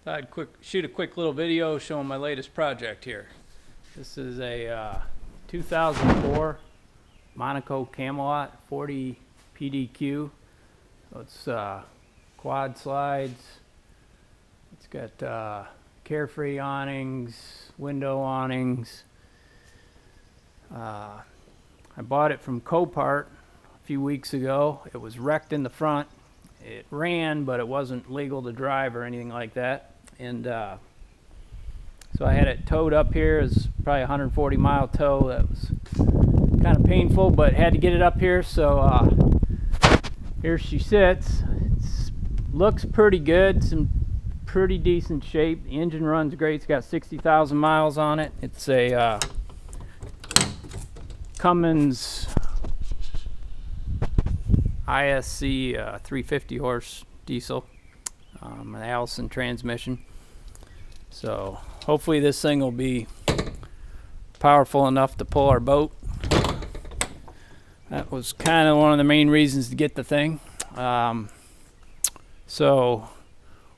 I'd shoot a quick little video showing my latest project here. This is a 2004 Monaco Camelot 40 PDQ. So it's quad slides. It's got carefree awnings, window awnings. I bought it from Copart a few weeks ago. It was wrecked in the front. It ran, but it wasn't legal to drive or anything like that. And so I had it towed up here. It's probably a 140-mile tow. That was kind of painful, but had to get it up here. So here she sits. It looks pretty good. It's in pretty decent shape. The engine runs great. It's got 60,000 miles on it. It's a Cummins ISC 350 horse diesel, an Allison transmission. So hopefully this thing will be powerful enough to pull our boat. That was kind of one of the main reasons to get the thing. So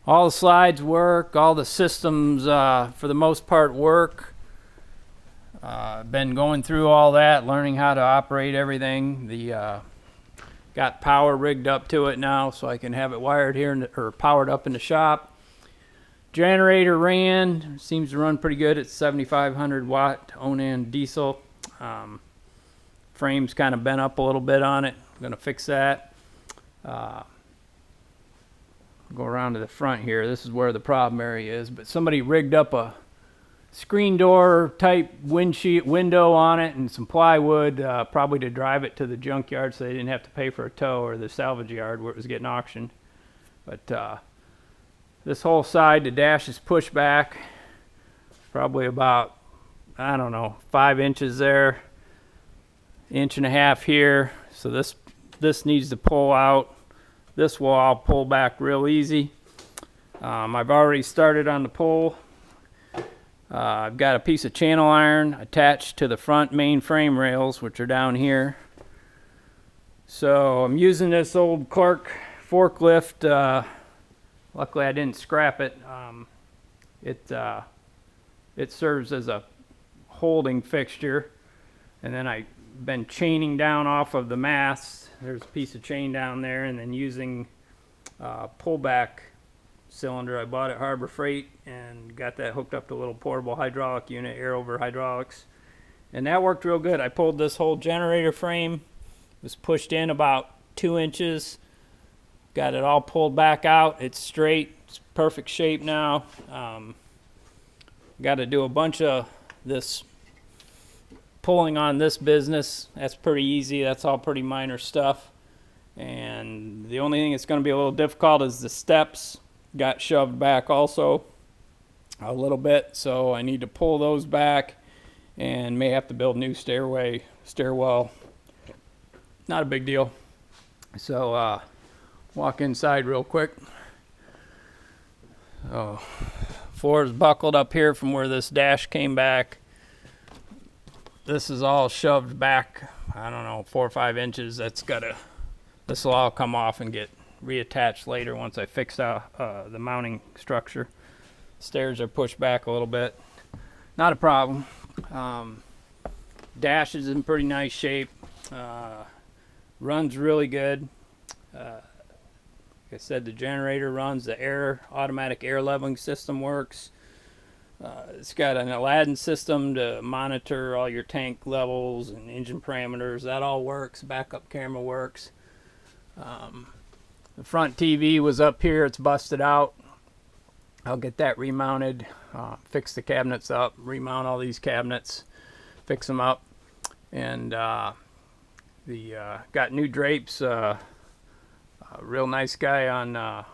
all the slides work, all the systems for the most part work. I've been going through all that, learning how to operate everything. Got power rigged up to it now, so I can have it wired here or powered up in the shop. Generator ran, seems to run pretty good. It's 7,500 watt Onan diesel. Frame's kind of bent up a little bit on it. I'm gonna fix that. Go around to the front here. This is where the problem area is, but somebody rigged up a screen door type window on it and some plywood, probably to drive it to the junkyard so they didn't have to pay for a tow, or the salvage yard where it was getting auctioned. But this whole side, the dash is pushed back probably about, I don't know, 5 inches there, 1.5 inches here. So this needs to pull out. This will all pull back real easy. I've already started on the pull. I've got a piece of channel iron attached to the front main frame rails, which are down here. So I'm using this old Clark forklift. Luckily I didn't scrap it. It serves as a holding fixture, and then I've been chaining down off of the mast. There's a piece of chain down there, and then using pullback cylinder I bought at Harbor Freight, and got that hooked up to a little portable hydraulic unit, air over hydraulics, and that worked real good. I pulled this whole generator frame, it was pushed in about 2 inches, got it all pulled back out. It's straight, it's perfect shape now. Got to do a bunch of this pulling on this business. That's pretty easy. That's all pretty minor stuff, and the only thing that's going to be a little difficult is the steps got shoved back also a little bit, so I need to pull those back and may have to build new stairwell. Not a big deal. So walk inside real quick. Oh, floor is buckled up here from where this dash came back. This is all shoved back, I don't know, 4 or 5 inches. This will all come off and get reattached later once I fix out the mounting structure. Stairs are pushed back a little bit. Not a problem. Dash is in pretty nice shape. Runs really good. Like I said, the generator runs. The automatic air leveling system works. It's got an Aladdin system to monitor all your tank levels and engine parameters. That all works. Backup camera works. The front TV was up here. It's busted out. I'll get that remounted, fix the cabinets up, remount all these cabinets, fix them up, and got new drapes. A real nice guy on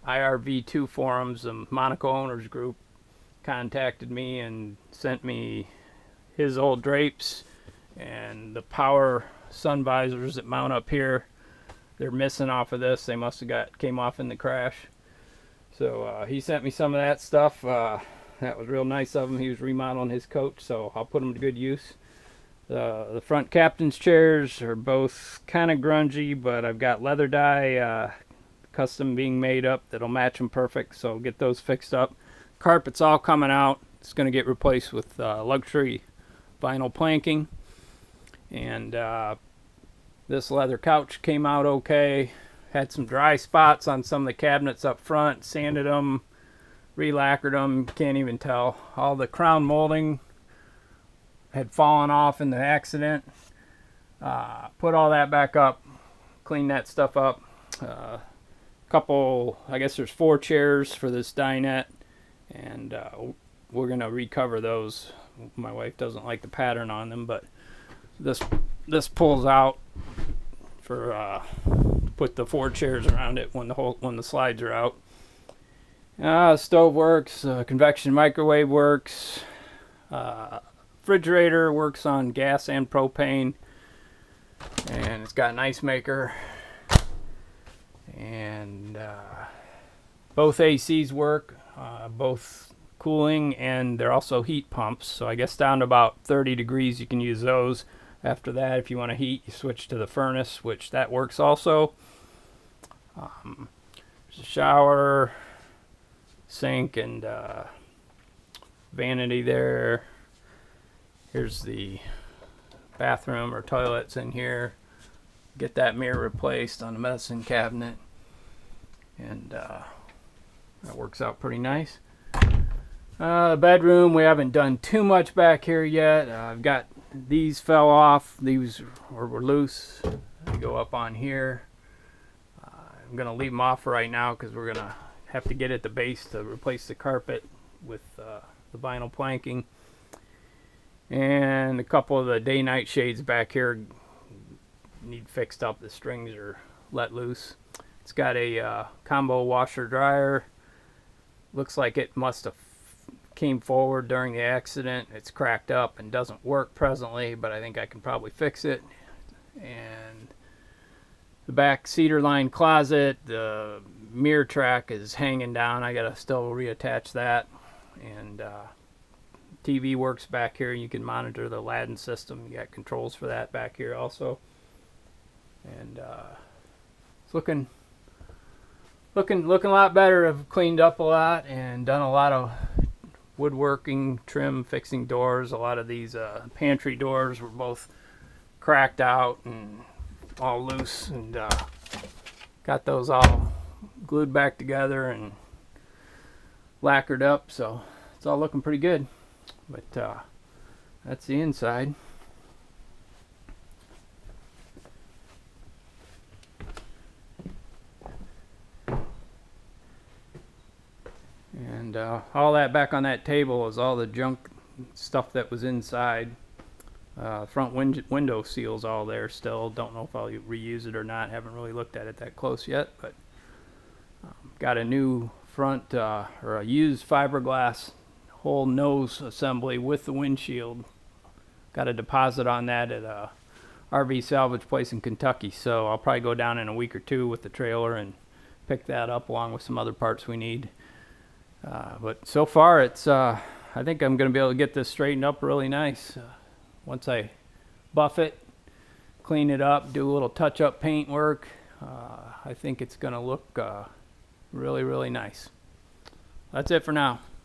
IRV2 forums, the Monaco owners group, contacted me and sent me his old drapes, and the power sun visors that mount up here, they're missing off of this. They must have came off in the crash. So he sent me some of that stuff. That was real nice of him. He was remodeling his coach, so I'll put them to good use. The front captain's chairs are both kind of grungy, but I've got leather dye custom being made up that'll match them perfect, so get those fixed up. Carpet's all coming out. It's going to get replaced with luxury vinyl planking. And this leather couch came out okay. Had some dry spots on some of the cabinets up front. Sanded them, re-lacquered them. Can't even tell. All the crown molding had fallen off in the accident. Put all that back up. Clean that stuff up. Couple, I guess there's 4 chairs for this dinette, and we're gonna recover those. My wife doesn't like the pattern on them, but this pulls out for put the 4 chairs around it when the slides are out. Stove works. Convection microwave works. Refrigerator works on gas and propane, and it's got an ice maker. And both ACs work, both cooling, and they're also heat pumps. So I guess down to about 30 degrees you can use those. After that, if you want to heat, you switch to the furnace, which that works also. There's a shower, sink, and vanity there. Here's the bathroom or toilets in here. Get that mirror replaced on the medicine cabinet, and that works out pretty nice. Bedroom, we haven't done too much back here yet. I've got these fell off. These were loose. They go up on here. I'm gonna leave them off for right now because we're gonna have to get at the base to replace the carpet with the vinyl planking. And a couple of the day-night shades back here need fixed up. The strings are let loose. It's got a combo washer dryer. Looks like it must have came forward during the accident. It's cracked up and doesn't work presently, but I think I can probably fix it. And the back cedar lined closet, the mirror track is hanging down. I gotta still reattach that. And TV works back here. You can monitor the Aladdin system. You got controls for that back here also. And it's looking a lot better. I've cleaned up a lot and done a lot of woodworking, trim, fixing doors. A lot of these pantry doors were both cracked out and all loose, and got those all glued back together and lacquered up, so it's all looking pretty good. But that's the inside. And all that back on that table is all the junk stuff that was inside. Front window seals all there still. Don't know if I'll reuse it or not. Haven't really looked at it that close yet, but got a new front or a used fiberglass whole nose assembly with the windshield. Got a deposit on that at a RV salvage place in Kentucky, so I'll probably go down in a week or 2 with the trailer and pick that up along with some other parts we need. But so far it's I think I'm going to be able to get this straightened up really nice. Once I buff it, clean it up, do a little touch-up paint work, I think it's going to look really, really nice. That's it for now.